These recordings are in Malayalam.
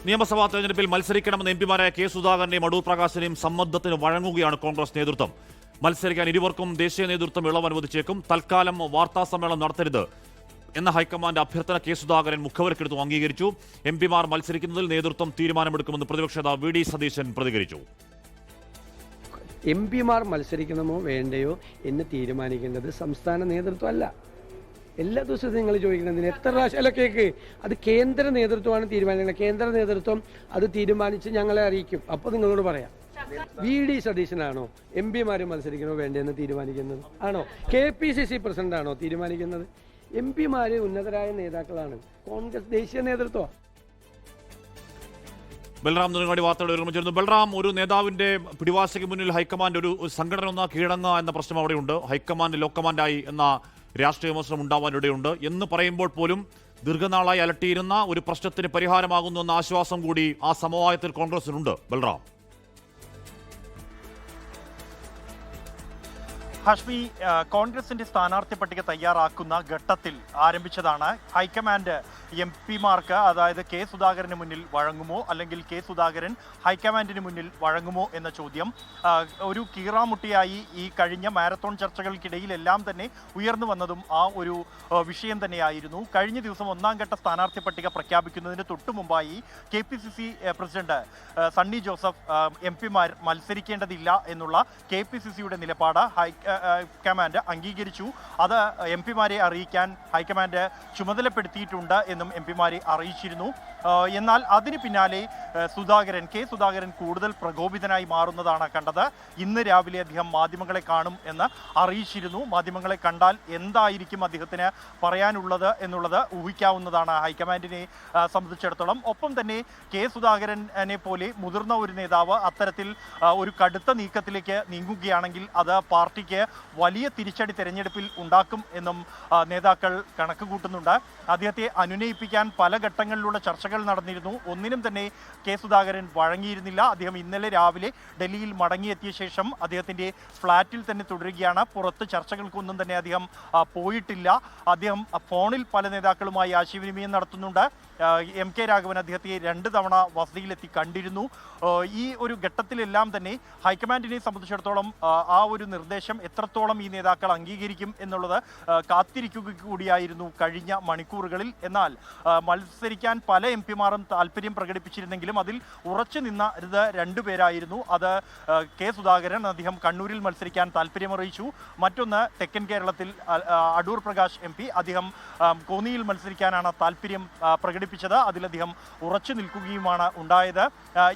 നിയമസഭാ തെരഞ്ഞെടുപ്പിൽ മത്സരിക്കണമെന്ന് എംപിമാരായ കെ സുധാകരനെയും അടൂർ പ്രകാശിനെയും സമ്മർദ്ദത്തിന് വഴങ്ങുകയാണ് കോൺഗ്രസ് നേതൃത്വം. മത്സരിക്കാൻ ഇരുവർക്കും ദേശീയ നേതൃത്വം ഇളവ് അനുവദിച്ചേക്കും. തൽക്കാലം വാർത്താ സമ്മേളനം നടത്തരുത് എന്ന ഹൈക്കമാൻഡ് അഭ്യർത്ഥന കെ സുധാകരൻ മുഖവിലക്കെടുത്ത് അംഗീകരിച്ചു. എംപിമാർ മത്സരിക്കുന്നതിൽ നേതൃത്വം തീരുമാനമെടുക്കുമെന്ന് പ്രതിപക്ഷ നേതാവ് വി ഡി സതീശൻ പ്രതികരിച്ചു. എംപിമാർ മത്സരിക്കണമോ വേണ്ടയോ എന്ന് തീരുമാനിക്കേണ്ടത് സംസ്ഥാന നേതൃത്വം അല്ല. എല്ലാ ദിവസവും നിങ്ങൾ ചോദിക്കുന്നതിന് എത്ര പ്രാവശ്യം അല്ല കേക്ക്, അത് കേന്ദ്ര നേതൃത്വമാണ് തീരുമാനിക്കുന്നത്. കേന്ദ്ര നേതൃത്വം അത് തീരുമാനിച്ച് ഞങ്ങളെ അറിയിക്കും. അപ്പോൾ നിങ്ങളോട് പറയാം, വി ഡി സതീശനാണോ എംപിമാർ മത്സരിക്കണോ വേണ്ടതെന്ന് തീരുമാനിക്കുന്നത്? ആണോ KPCC പ്രസിഡന്റ് ആണോ തീരുമാനിക്കുന്നത്? എംപിമാർ ഉന്നതരായ നേതാക്കളാണ്, കോൺഗ്രസ് ദേശീയ നേതൃത്വം. ബൽറാം നെടുങ്ങാടി വാർത്തയുടെ ഒരുമിച്ചിരുന്നു. ബൽറാം, ഒരു നേതാവിന്റെ പിടിവാശയ്ക്ക് മുന്നിൽ ഹൈക്കമാൻഡ് ഒരു സംഘടന ഒന്നാ കീഴടങ്ങുക എന്ന പ്രശ്നം അവിടെയുണ്ട്. ഹൈക്കമാൻഡ് ലോ കമാൻഡായി എന്ന രാഷ്ട്രീയ വിമർശനം ഉണ്ടാവാനിടയുണ്ട് എന്ന് പറയുമ്പോൾ പോലും ദീർഘനാളായി അലട്ടിയിരുന്ന ഒരു പ്രശ്നത്തിന് പരിഹാരമാകുന്നു എന്ന ആശ്വാസം കൂടി ആ സമവായത്തിൽ കോൺഗ്രസിനുണ്ട്. ബൽറാം, ഹാഷ്മി, കോൺഗ്രസിന്റെ സ്ഥാനാർത്ഥി പട്ടിക തയ്യാറാക്കുന്ന ഘട്ടത്തിൽ ആരംഭിച്ചതാണ് ഹൈക്കമാൻഡ് എംപിമാർക്ക്, അതായത് കെ സുധാകരന് മുന്നിൽ വഴങ്ങുമോ അല്ലെങ്കിൽ കെ സുധാകരൻ ഹൈക്കമാൻഡിന് മുന്നിൽ വഴങ്ങുമോ എന്ന ചോദ്യം ഒരു കീറാമുട്ടിയായി ഈ കഴിഞ്ഞ മാരത്തോൺ ചർച്ചകൾക്കിടയിലെല്ലാം തന്നെ ഉയർന്നു വന്നതും ആ ഒരു വിഷയം തന്നെയായിരുന്നു. കഴിഞ്ഞ ദിവസം ഒന്നാം ഘട്ട സ്ഥാനാർത്ഥി പട്ടിക പ്രഖ്യാപിക്കുന്നതിന് തൊട്ടു മുമ്പായി KPCC പ്രസിഡന്റ് സണ്ണി ജോസഫ് എംപിമാർ മത്സരിക്കേണ്ടതില്ല എന്നുള്ള KPCCയുടെ നിലപാട് ഹൈക്കമാൻഡ് അംഗീകരിച്ചു. അത് എംപിമാരെ അറിയിക്കാൻ ഹൈക്കമാൻഡ് ചുമതലപ്പെടുത്തിയിട്ടുണ്ട് എന്നും എംപിമാരെ അറിയിച്ചിരുന്നു. എന്നാൽ അതിന് പിന്നാലെ കെ സുധാകരൻ കൂടുതൽ പ്രകോപിതനായി മാറുന്നതാണ് കണ്ടത്. ഇന്ന് രാവിലെ അദ്ദേഹം മാധ്യമങ്ങളെ കാണും എന്ന് അറിയിച്ചിരുന്നു. മാധ്യമങ്ങളെ കണ്ടാൽ എന്തായിരിക്കും അദ്ദേഹത്തിന് പറയാനുള്ളത് എന്നുള്ളത് ഊഹിക്കാവുന്നതാണ് ഹൈക്കമാൻഡിനെ സംബന്ധിച്ചിടത്തോളം. ഒപ്പം തന്നെ കെ സുധാകരനെ പോലെ മുതിർന്ന ഒരു നേതാവ് അത്തരത്തിൽ ഒരു കടുത്ത നീക്കത്തിലേക്ക് നീങ്ങുകയാണെങ്കിൽ അത് പാർട്ടിക്ക് വലിയ തിരിച്ചടി തെരഞ്ഞെടുപ്പിൽ ഉണ്ടാക്കും എന്നും നേതാക്കൾ കണക്ക് കൂട്ടുന്നുണ്ട്. അദ്ദേഹത്തെ അനുനയിപ്പിക്കാൻ പല ഘട്ടങ്ങളിലുള്ള ചർച്ചകൾ നടന്നിരുന്നു. ഒന്നിനും തന്നെ കെ സുധാകരൻ വഴങ്ങിയിരുന്നില്ല. അദ്ദേഹം ഇന്നലെ രാവിലെ ഡൽഹിയിൽ മടങ്ങിയെത്തിയ ശേഷം അദ്ദേഹത്തിന്റെ ഫ്ളാറ്റിൽ തന്നെ തുടരുകയാണ്. പുറത്ത് ചർച്ചകൾക്കൊന്നും തന്നെ അദ്ദേഹം പോയിട്ടില്ല. അദ്ദേഹം ഫോണിൽ പല നേതാക്കളുമായി ആശയവിനിമയം നടത്തുന്നുണ്ട്. MK രാഘവൻ അദ്ദേഹത്തെ 2 തവണ വസതിയിലെത്തി കണ്ടിരുന്നു. ഈ ഒരു ഘട്ടത്തിലെല്ലാം തന്നെ ഹൈക്കമാൻഡിനെ സംബന്ധിച്ചിടത്തോളം ആ ഒരു നിർദ്ദേശം എത്രത്തോളം ഈ നേതാക്കൾ അംഗീകരിക്കും എന്നുള്ളത് കാത്തിരിക്കുക കൂടിയായിരുന്നു കഴിഞ്ഞ മണിക്കൂറുകളിൽ. എന്നാൽ മത്സരിക്കാൻ പല എംപിമാരും താല്പര്യം പ്രകടിപ്പിച്ചിരുന്നെങ്കിലും അതിൽ ഉറച്ചു നിന്നത് 2 പേരായിരുന്നു. അത് കെ സുധാകരൻ, അദ്ദേഹം കണ്ണൂരിൽ മത്സരിക്കാൻ താല്പര്യമറിയിച്ചു. മറ്റൊന്ന് തെക്കൻ കേരളത്തിൽ അടൂർ പ്രകാശ് MP, അദ്ദേഹം കോന്നിയിൽ മത്സരിക്കാനാണ് താല്പര്യം പ്രകടിപ്പിച്ചത്. അതിലദ്ദേഹം ഉറച്ചു നിൽക്കുകയുമാണ് ഉണ്ടായത്.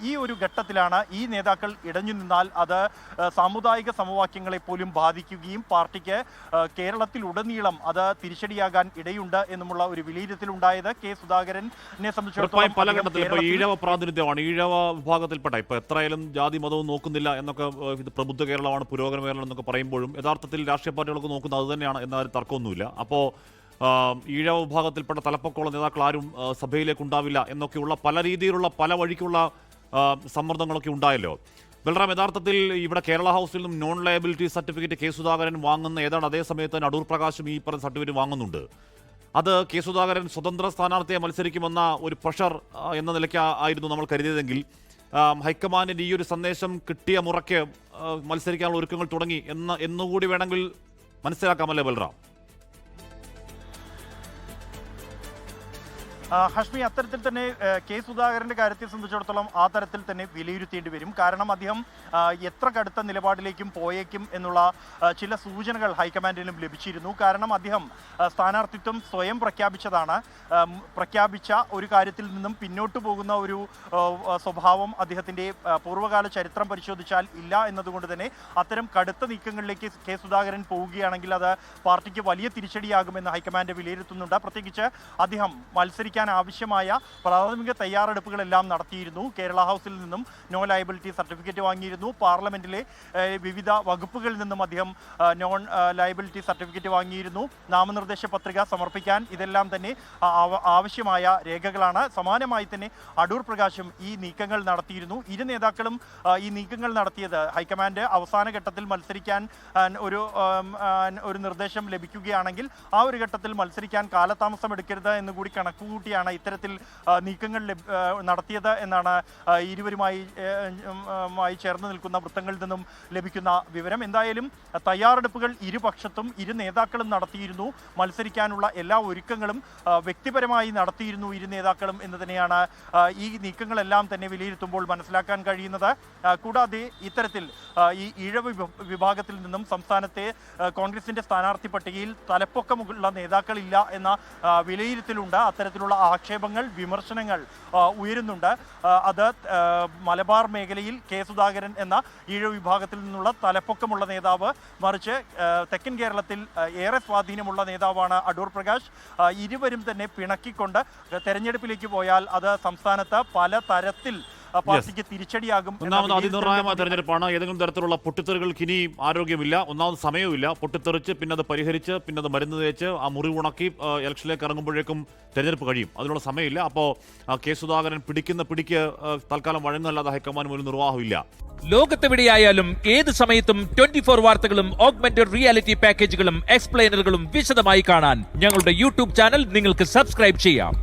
ഈ ഒരു ഘട്ടത്തിലാണ് ഈ നേതാക്കൾ ഇടഞ്ഞു നിന്നാൽ അത് സാമുദായിക സമവാക്യങ്ങളെ പോലും ബാധിക്കുകയും പാർട്ടിക്ക് കേരളത്തിലുടനീളം അത് തിരിച്ചടിയാകാൻ ഇടയുണ്ട് എന്നുമുള്ള ഒരു വിലയിരുത്തലുണ്ടായത്. കെ സുധാകരനെ സംബന്ധിച്ചിടത്തോളം പല ഘട്ടത്തിൽ ഈഴവ പ്രാതിനിധ്യമാണ്, ഈഴവ വിഭാഗത്തിൽപ്പെട്ട ഇപ്പൊ എത്രയായാലും ജാതി മതവും നോക്കുന്നില്ല എന്നൊക്കെ, ഇത് പ്രബുദ്ധ കേരളമാണ്, പുരോഗമന കേരളം എന്നൊക്കെ പറയുമ്പോഴും യഥാർത്ഥത്തിൽ രാഷ്ട്രീയ പാർട്ടികളൊക്കെ നോക്കുന്നത് അത് തന്നെയാണ് എന്നാലും തർക്കമൊന്നുമില്ല. അപ്പോൾ ഈഴവ വിഭാഗത്തിൽപ്പെട്ട തലപ്പൊക്കമുള്ള നേതാക്കൾ ആരും സഭയിലേക്ക് ഉണ്ടാവില്ല എന്നൊക്കെയുള്ള പല രീതിയിലുള്ള പല വഴിക്കുള്ള സമ്മർദ്ദങ്ങളൊക്കെ ഉണ്ടായല്ലോ. ബൽറാം, യഥാർത്ഥത്തിൽ ഇവിടെ കേരള ഹൗസിൽ നിന്നും non liability certificate K Sudhakaran വാങ്ങുന്ന ഏതാണ് അതേ സമയത്ത് തന്നെ അടൂർ പ്രകാശും ഈ പറഞ്ഞ സർട്ടിഫിക്കറ്റ് വാങ്ങുന്നുണ്ട്. അത് കെ സുധാകരൻ സ്വതന്ത്ര സ്ഥാനാർത്ഥിയെ മത്സരിക്കുമെന്ന ഒരു പ്രഷർ എന്ന നിലയ്ക്ക് ആയിരുന്നു നമ്മൾ കരുതിയതെങ്കിൽ ഹൈക്കമാൻഡിൻ്റെ ഈ ഒരു സന്ദേശം കിട്ടിയ മുറയ്ക്ക് മത്സരിക്കാനുള്ള ഒരുക്കങ്ങൾ തുടങ്ങി എന്നുകൂടി വേണമെങ്കിൽ മനസ്സിലാക്കാമല്ലേ ബൽറാം? ഹഷ്മി, അത്തരത്തിൽ തന്നെ കെ സുധാകരന്റെ കാര്യത്തെ സംബന്ധിച്ചിടത്തോളം ആ തരത്തിൽ തന്നെ വിലയിരുത്തേണ്ടി വരും. കാരണം അദ്ദേഹം എത്ര കടുത്ത നിലപാടിലേക്കും പോയേക്കും എന്നുള്ള ചില സൂചനകൾ ഹൈക്കമാൻഡിനും ലഭിച്ചിരുന്നു. കാരണം അദ്ദേഹം സ്ഥാനാർത്ഥിത്വം സ്വയം പ്രഖ്യാപിച്ചതാണ്. പ്രഖ്യാപിച്ച ഒരു കാര്യത്തിൽ നിന്നും പിന്നോട്ട് പോകുന്ന ഒരു സ്വഭാവം അദ്ദേഹത്തിന്റെ പൂർവ്വകാല ചരിത്രം പരിശോധിച്ചാൽ ഇല്ല എന്നതുകൊണ്ട് തന്നെ അത്തരം കടുത്ത നീക്കങ്ങളിലേക്ക് കെ സുധാകരൻ പോവുകയാണെങ്കിൽ അത് പാർട്ടിക്ക് വലിയ തിരിച്ചടിയാകുമെന്ന് ഹൈക്കമാൻഡ് വിലയിരുത്തുന്നുണ്ട്. പ്രത്യേകിച്ച് അദ്ദേഹം മത്സരിക്കാൻ ആവശ്യമായ പ്രാഥമിക തയ്യാറെടുപ്പുകളെല്ലാം നടത്തിയിരുന്നു. കേരള ഹൗസിൽ നിന്നും നോ ലയബിലിറ്റി സർട്ടിഫിക്കറ്റ് വാങ്ങിയിരുന്നു. പാർലമെന്റിലെ വിവിധ വകുപ്പുകളിൽ നിന്നും അദ്ദേഹം നോൺ ലയബിലിറ്റി സർട്ടിഫിക്കറ്റ് വാങ്ങിയിരുന്നു. നാമനിർദ്ദേശ പത്രിക സമർപ്പിക്കാൻ ഇതെല്ലാം തന്നെ ആവശ്യമായ രേഖകളാണ്. സമാനമായി തന്നെ അടൂർ പ്രകാശും ഈ നീക്കങ്ങൾ നടത്തിയിരുന്നു. ഇരു നേതാക്കളും ഈ നീക്കങ്ങൾ നടത്തിയത് ഹൈക്കമാൻഡ് അവസാന ഘട്ടത്തിൽ മത്സരിക്കാൻ ഒരു നിർദ്ദേശം ലഭിക്കുകയാണെങ്കിൽ ആ ഒരു ഘട്ടത്തിൽ മത്സരിക്കാൻ കാലതാമസം എടുക്കരുത് എന്ന് കൂടി കണക്കുകൂട്ടി നടത്തിയാണ് ഇത്തരത്തിൽ നീക്കങ്ങൾ നടത്തിയത് എന്നാണ് ഇരുവരുമായി ചേർന്ന് നിൽക്കുന്ന വൃത്തങ്ങളിൽ നിന്നും ലഭിക്കുന്ന വിവരം. എന്തായാലും തയ്യാറെടുപ്പുകൾ ഇരുപക്ഷത്തും ഇരു നേതാക്കളും നടത്തിയിരുന്നു. മത്സരിക്കാനുള്ള എല്ലാ ഒരുക്കങ്ങളും വ്യക്തിപരമായി നടത്തിയിരുന്നു ഇരു നേതാക്കളും എന്ന് തന്നെയാണ് ഈ നീക്കങ്ങളെല്ലാം തന്നെ വിലയിരുത്തുമ്പോൾ മനസ്സിലാക്കാൻ കഴിയുന്നത്. കൂടാതെ ഇത്തരത്തിൽ ഈ ഈഴവ വിഭാഗത്തിൽ നിന്നും സംസ്ഥാനത്തെ കോൺഗ്രസിന്റെ സ്ഥാനാർത്ഥി പട്ടികയിൽ തലപ്പൊക്കമുള്ള നേതാക്കളില്ല എന്ന വിലയിരുത്തലുണ്ട്. അത്തരത്തിലുള്ള ആക്ഷേപങ്ങൾ, വിമർശനങ്ങൾ ഉയരുന്നുണ്ട്. അത് മലബാർ മേഖലയിൽ കെ സുധാകരൻ എന്ന ഈഴവ വിഭാഗത്തിൽ നിന്നുള്ള തലപ്പൊക്കമുള്ള നേതാവ്, മറിച്ച് തെക്കൻ കേരളത്തിൽ ഏറെ സ്വാധീനമുള്ള നേതാവാണ് അടൂർ പ്രകാശ്. ഇരുവരും തന്നെ പിണക്കിക്കൊണ്ട് തെരഞ്ഞെടുപ്പിലേക്ക് പോയാൽ അത് സംസ്ഥാനത്ത് പല തരത്തിൽ പാർട്ടിക്ക് തിരിച്ചടിയാകും. ഒന്നാമത് അതിനിർണായകമായ തെരഞ്ഞെടുപ്പാണ്. ഏതെങ്കിലും തരത്തിലുള്ള പൊട്ടിത്തെറികൾക്ക് ഇനി ആരോഗ്യമില്ല. ഒന്നാമത് സമയമില്ല. പൊട്ടിത്തെറിച്ച് പിന്നെ അത് പരിഹരിച്ച് പിന്നെ അത് മരുന്ന് തേച്ച് ആ മുറിവ് ഉണക്കി ഇലക്ഷനിലേക്ക് ഇറങ്ങുമ്പോഴേക്കും തെരഞ്ഞെടുപ്പ് കഴിയും. അതിനുള്ള സമയമില്ല. അപ്പോൾ കെ സുധാകരൻ പിടിക്കുന്ന പിടിക്ക് തൽക്കാലം വഴങ്ങല്ലാതെ ഹൈക്കമാൻഡ് ഒരു നിർവാഹമില്ല. ലോകത്തെവിടെയായാലും ഏത് സമയത്തും 24 വാർത്തകളും ഓഗ്മെന്റഡ് റിയാലിറ്റി പാക്കേജുകളും എക്സ്പ്ലെയിനറുകളും വിശദമായി കാണാൻ ഞങ്ങളുടെ യൂട്യൂബ് ചാനൽ നിങ്ങൾക്ക് സബ്സ്ക്രൈബ് ചെയ്യാം.